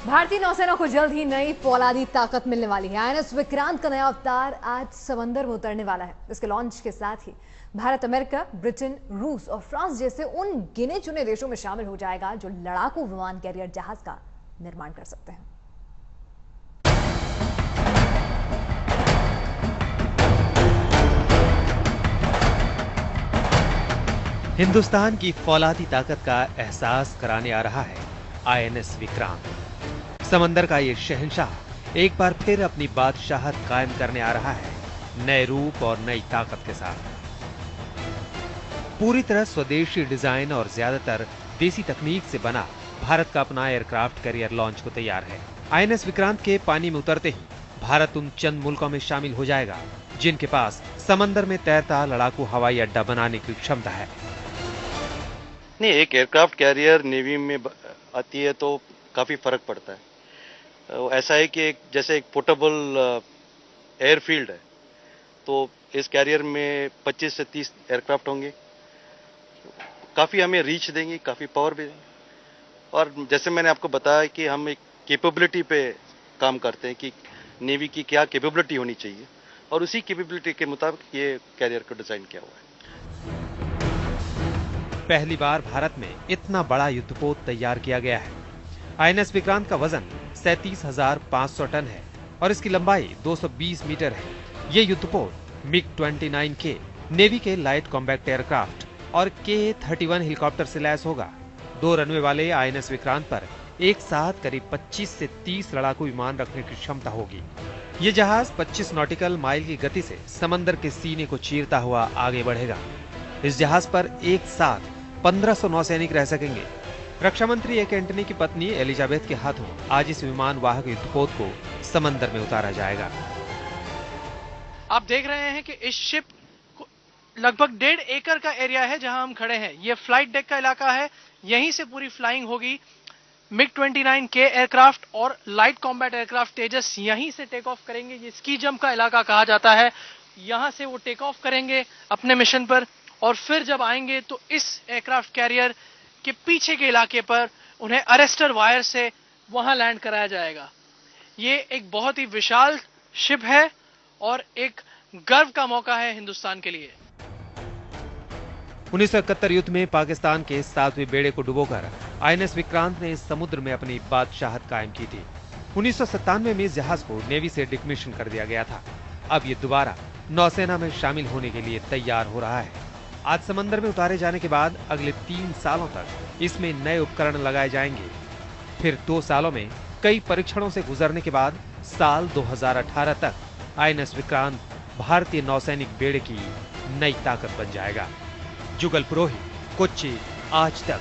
भारतीय नौसेना को जल्द ही नई फौलादी ताकत मिलने वाली है। आईएनएस विक्रांत का नया अवतार आज समंदर में उतरने वाला है। इसके लॉन्च के साथ ही भारत अमेरिका, ब्रिटेन, रूस और फ्रांस जैसे उन गिने चुने देशों में शामिल हो जाएगा जो लड़ाकू विमान कैरियर जहाज का निर्माण कर सकते हैं। हिंदुस्तान की फौलादी ताकत का एहसास कराने आ रहा है आईएनएस विक्रांत। समंदर का ये शहंशाह एक बार फिर अपनी बादशाहत कायम करने आ रहा है, नए रूप और नई ताकत के साथ। पूरी तरह स्वदेशी डिजाइन और ज्यादातर देसी तकनीक से बना भारत का अपना एयरक्राफ्ट कैरियर लॉन्च को तैयार है। आईएनएस विक्रांत के पानी में उतरते ही भारत उन चंद मुल्कों में शामिल हो जाएगा जिनके पास समंदर में तैरता लड़ाकू हवाई अड्डा बनाने की क्षमता है। नहीं, एक एयरक्राफ्ट कैरियर नेवी में आती है तो काफ़ी फर्क पड़ता है। ऐसा है कि जैसे एक पोर्टेबल एयरफील्ड है, तो इस कैरियर में 25 से 30 एयरक्राफ्ट होंगे। काफ़ी हमें रीच देंगी, काफ़ी पावर भी देंगी। और जैसे मैंने आपको बताया कि हम एक कैपेबिलिटी पे काम करते हैं कि नेवी की क्या कैपेबिलिटी होनी चाहिए, और उसी कैपेबिलिटी के मुताबिक ये कैरियर को डिज़ाइन किया हुआ है। पहली बार भारत में इतना बड़ा युद्धपोत तैयार किया गया है। आईएनएस विक्रांत का वजन 37,500 टन है और इसकी लंबाई 220 मीटर है। ये युद्धपोत MiG-29 के नेवी के लाइट कॉम्बैट एयरक्राफ्ट और KA-31 हेलीकॉप्टर से लैस होगा। 2 रनवे वाले आईएनएस विक्रांत पर एक साथ करीब 25 से 30 लड़ाकू विमान रखने की क्षमता होगी। ये जहाज 25 नॉटिकल माइल की गति से समंदर के सीने को चीरता हुआ आगे बढ़ेगा। इस जहाज पर एक साथ 1500 नौसैनिक रह सकेंगे। रक्षा मंत्री ए.के. एंटनी की पत्नी एलिजाबेथ के हाथों आज इस विमान वाहक युद्धपोत को समंदर में उतारा जाएगा। आप देख रहे हैं कि इस शिप को लगभग 1.5 एकड़ का एरिया है जहां हम खड़े हैं। ये फ्लाइट डेक का इलाका है, यहीं से पूरी फ्लाइंग होगी। MiG-29 के एयरक्राफ्ट और लाइट कॉम्बैट एयरक्राफ्ट तेजस यहीं से टेक ऑफ करेंगे। ये स्की जंप का इलाका कहा जाता है। यहां से वो टेक ऑफ करेंगे अपने मिशन पर, और फिर जब आएंगे तो इस एयरक्राफ्ट कैरियर के पीछे के इलाके पर उन्हें अरेस्टर वायर से वहां लैंड कराया जाएगा। ये एक बहुत ही विशाल शिप है और एक गर्व का मौका है हिंदुस्तान के लिए। 1971 युद्ध में पाकिस्तान के 7वें बेड़े को डुबोकर आईएनएस विक्रांत ने समुद्र में अपनी बादशाहत कायम की थी। 1997 में इस जहाज को नेवी से डिकमिशन कर दिया गया था। अब ये दोबारा नौसेना में शामिल होने के लिए तैयार हो रहा है। आज समंदर में उतारे जाने के बाद अगले 3 सालों तक इसमें नए उपकरण लगाए जाएंगे। फिर 2 सालों में कई परीक्षणों से गुजरने के बाद साल 2018 तक आईएनएस विक्रांत भारतीय नौसैनिक बेड़े की नई ताकत बन जाएगा। जुगल पुरोहित, कोच्चि, आज तक।